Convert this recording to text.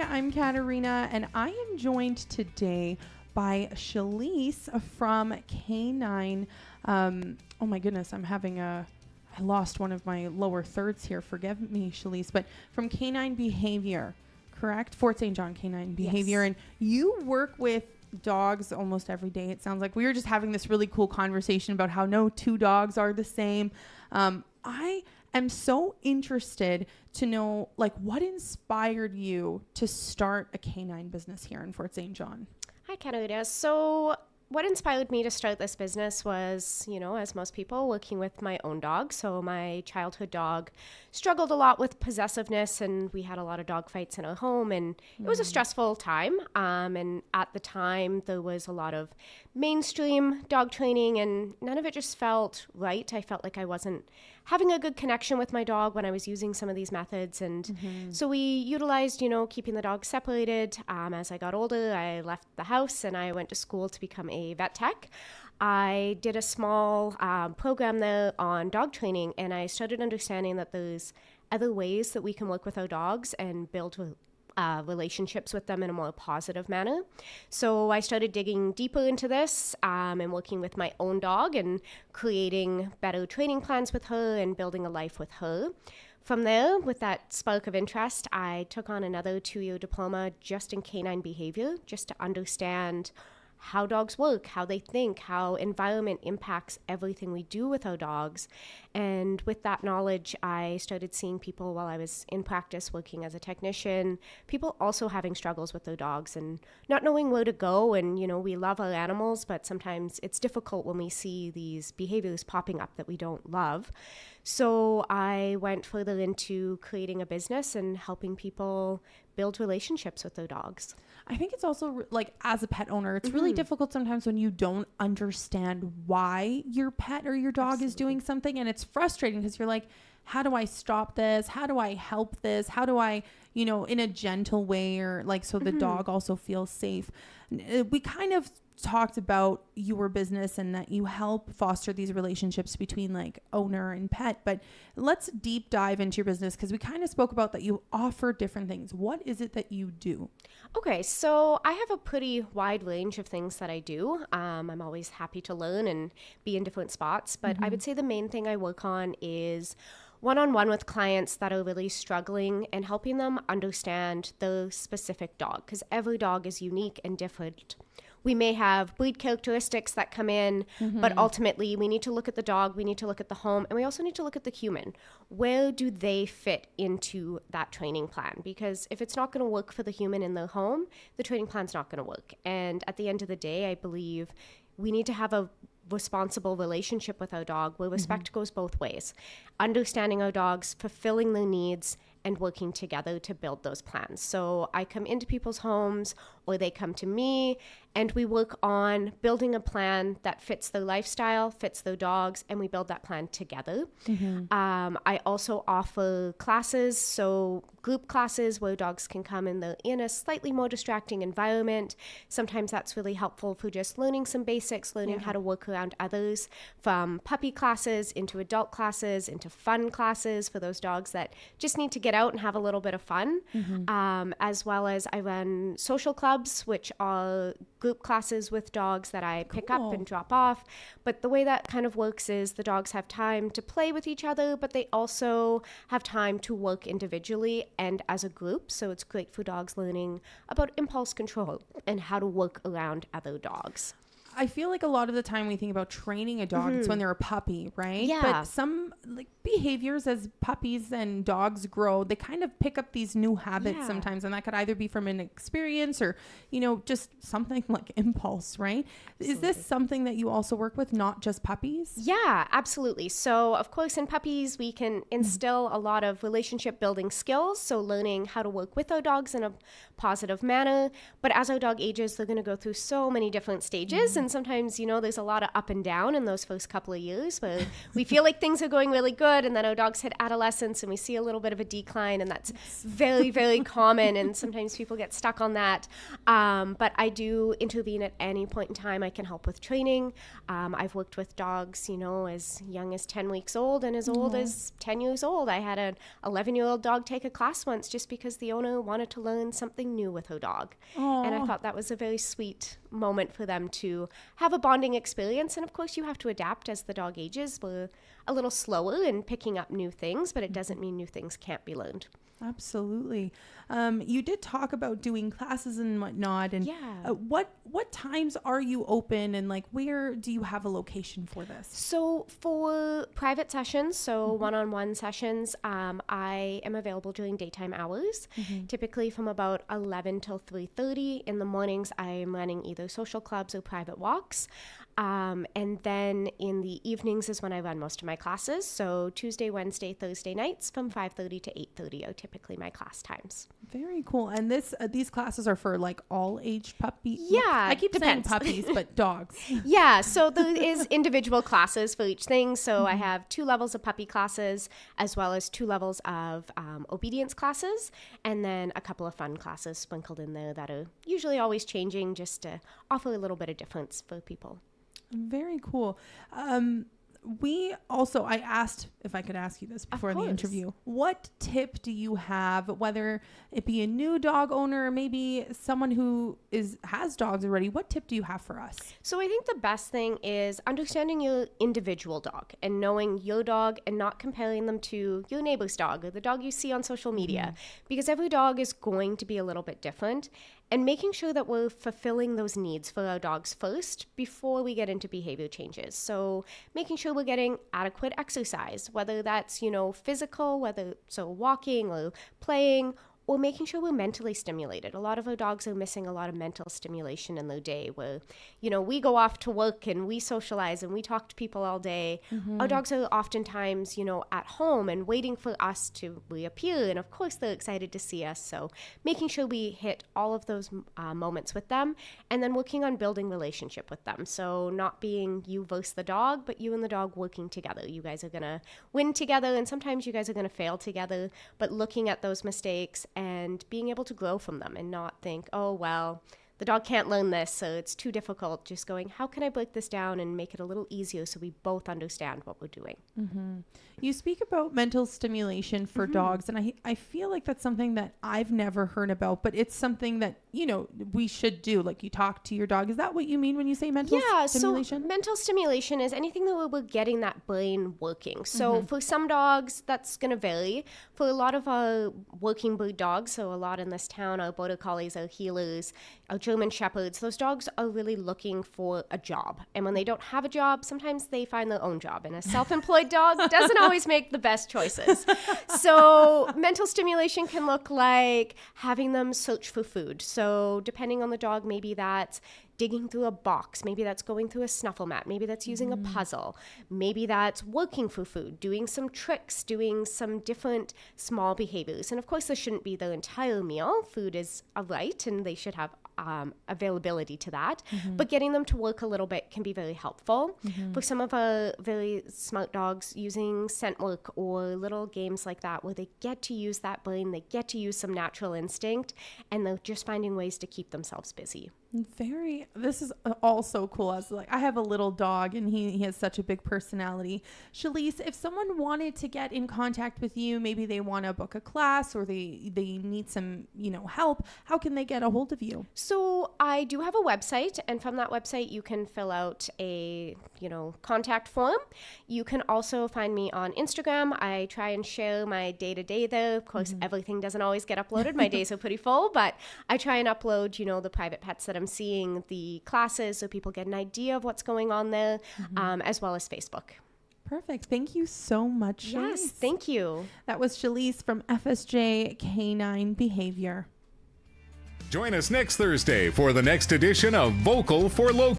I'm Katerina, and I am joined today by Shalise from Canine. Oh my goodness, I lost one of my lower thirds here. Forgive me, Shalise, but from Canine Behaviour, correct? Fort St. John Canine Behaviour. Yes. And you work with dogs almost every day. It sounds like we were just having this really cool conversation about how no two dogs are the same. I am so interested to know, like, what inspired you to start a canine business here in Fort St. John? Hi, Canada. So what inspired me to start this business was, as most people, working with my own dog. So my childhood dog struggled a lot with possessiveness, and we had a lot of dog fights in our home, and it was a stressful time. And at the time, there was a lot of mainstream dog training, and none of it just felt right. I felt like I wasn't having a good connection with my dog when I was using some of these methods. And so we utilized, keeping the dog separated. As I got older, I left the house and I went to school to become a vet tech. I did a small program there on dog training, and I started understanding that there's other ways that we can work with our dogs and build relationships with them in a more positive manner. So I started digging deeper into this and working with my own dog and creating better training plans with her and building a life with her. From there, with that spark of interest, I took on another 2-year diploma just in canine behavior, just to understand how dogs work, how they think, how environment impacts everything we do with our dogs. And with that knowledge, I started seeing people while I was in practice working as a technician, people also having struggles with their dogs and not knowing where to go. And, we love our animals, but sometimes it's difficult when we see these behaviors popping up that we don't love. So I went further into creating a business and helping people build relationships with their dogs. I think it's also, like, as a pet owner, it's really difficult sometimes when you don't understand why your pet or your dog is doing something. And it's frustrating because you're like, how do I stop this? How do I help this? How do I, in a gentle way, or like, so the dog also feels safe. We kind of talked about your business and that you help foster these relationships between, like, owner and pet, but let's deep dive into your business, because we kind of spoke about that you offer different things. What is it that you do? Okay, so I have a pretty wide range of things that I do. I'm always happy to learn and be in different spots, but I would say the main thing I work on is one-on-one with clients that are really struggling and helping them understand the specific dog, because every dog is unique and different. We may have breed characteristics that come in, but ultimately we need to look at the dog, we need to look at the home, and we also need to look at the human. Where do they fit into that training plan? Because if it's not going to work for the human in the home, the training plan's not going to work. And at the end of the day, I believe we need to have a responsible relationship with our dog where respect goes both ways. Understanding our dogs, fulfilling their needs, and working together to build those plans. So I come into people's homes or they come to me, and we work on building a plan that fits their lifestyle, fits their dogs, and we build that plan together. I also offer classes, so group classes where dogs can come and they're in a slightly more distracting environment. Sometimes that's really helpful for just learning some basics, learning how to work around others, from puppy classes into adult classes, into fun classes for those dogs that just need to get out and have a little bit of fun. As well as I run social clubs, which are group classes with dogs that I pick up and drop off. But the way that kind of works is the dogs have time to play with each other, but they also have time to work individually and as a group. So it's great for dogs learning about impulse control and how to work around other dogs. I feel like a lot of the time we think about training a dog, it's when they're a puppy, right? Yeah. But some, like, behaviors as puppies and dogs grow, they kind of pick up these new habits sometimes. And that could either be from an experience or, just something like impulse, right? Absolutely. Is this something that you also work with, not just puppies? Yeah, absolutely. So, of course, in puppies, we can instill a lot of relationship building skills. So learning how to work with our dogs in a positive manner. But as our dog ages, they're going to go through so many different stages. And sometimes, there's a lot of up and down in those first couple of years where we feel like things are going really good. And then our dogs hit adolescence and we see a little bit of a decline. And that's very, very common. And sometimes people get stuck on that. But I do intervene at any point in time. I can help with training. I've worked with dogs, as young as 10 weeks old and as old as 10 years old. I had an 11-year-old dog take a class once just because the owner wanted to learn something new with her dog. Aww. And I thought that was a very sweet moment for them to have a bonding experience. And of course, you have to adapt as the dog ages. We're a little slower in picking up new things, but it doesn't mean new things can't be learned. Absolutely. You did talk about doing classes and whatnot. And what times are you open, and like where do you have a location for this? So for private sessions, one-on-one sessions, I am available during daytime hours, typically from about 11 till 3:30. In the mornings, I am running either social clubs or private walks. And then in the evenings is when I run most of my classes. So Tuesday, Wednesday, Thursday nights from 5:30 to 8:30 are typically my class times. Very cool. And these classes are for like all age puppies? Yeah, I keep depends. saying puppies, but dogs. Yeah, so there is individual classes for each thing. So I have 2 levels of puppy classes as well as 2 levels of obedience classes, and then a couple of fun classes sprinkled in there that are usually always changing just to offer a little bit of difference for people. Very cool. I asked if I could ask you this before the interview. What tip do you have, whether it be a new dog owner or maybe someone who has dogs already? What tip do you have for us? So I think the best thing is understanding your individual dog and knowing your dog and not comparing them to your neighbor's dog or the dog you see on social media, because every dog is going to be a little bit different. And making sure that we're fulfilling those needs for our dogs first before we get into behavior changes. So making sure we're getting adequate exercise, whether that's, physical, whether so walking or playing, or making sure we're mentally stimulated. A lot of our dogs are missing a lot of mental stimulation in their day where, we go off to work and we socialize and we talk to people all day. Our dogs are oftentimes, at home and waiting for us to reappear. And of course, they're excited to see us. So making sure we hit all of those moments with them and then working on building relationship with them. So not being you versus the dog, but you and the dog working together. You guys are going to win together and sometimes you guys are going to fail together, but looking at those mistakes and being able to grow from them and not think, oh, well, the dog can't learn this, so it's too difficult. Just going, how can I break this down and make it a little easier so we both understand what we're doing? You speak about mental stimulation for dogs, and I feel like that's something that I've never heard about, but it's something that, we should do. Like you talk to your dog. Is that what you mean when you say mental stimulation? So mental stimulation is anything that we're getting that brain working. So for some dogs, that's going to vary. For a lot of our working breed dogs, so a lot in this town, our border collies, our healers, our German shepherds, those dogs are really looking for a job. And when they don't have a job, sometimes they find their own job. And a self-employed dog doesn't always make the best choices. So mental stimulation can look like having them search for food. So depending on the dog, maybe that's digging through a box. Maybe that's going through a snuffle mat. Maybe that's using a puzzle. Maybe that's working for food, doing some tricks, doing some different small behaviors. And of course, this shouldn't be their entire meal. Food is a right, and they should have availability to that. But getting them to work a little bit can be very helpful. For some of our very smart dogs, using scent work or little games like that where they get to use that brain, they get to use some natural instinct, and they're just finding ways to keep themselves busy. This is all so cool. I have a little dog and he has such a big personality. Shalise, if someone wanted to get in contact with you, maybe they want to book a class or they need some, help, how can they get a hold of you? So I do have a website, and from that website, you can fill out a, contact form. You can also find me on Instagram. I try and share my day-to-day there. Of course, everything doesn't always get uploaded. My days are pretty full, but I try and upload, the private pets that I'm seeing, the classes, so people get an idea of what's going on there, as well as Facebook. Perfect. Thank you so much, Shalise. Yes, thank you. That was Shalise from FSJ Canine Behaviour. Join us next Thursday for the next edition of Vocal for Local.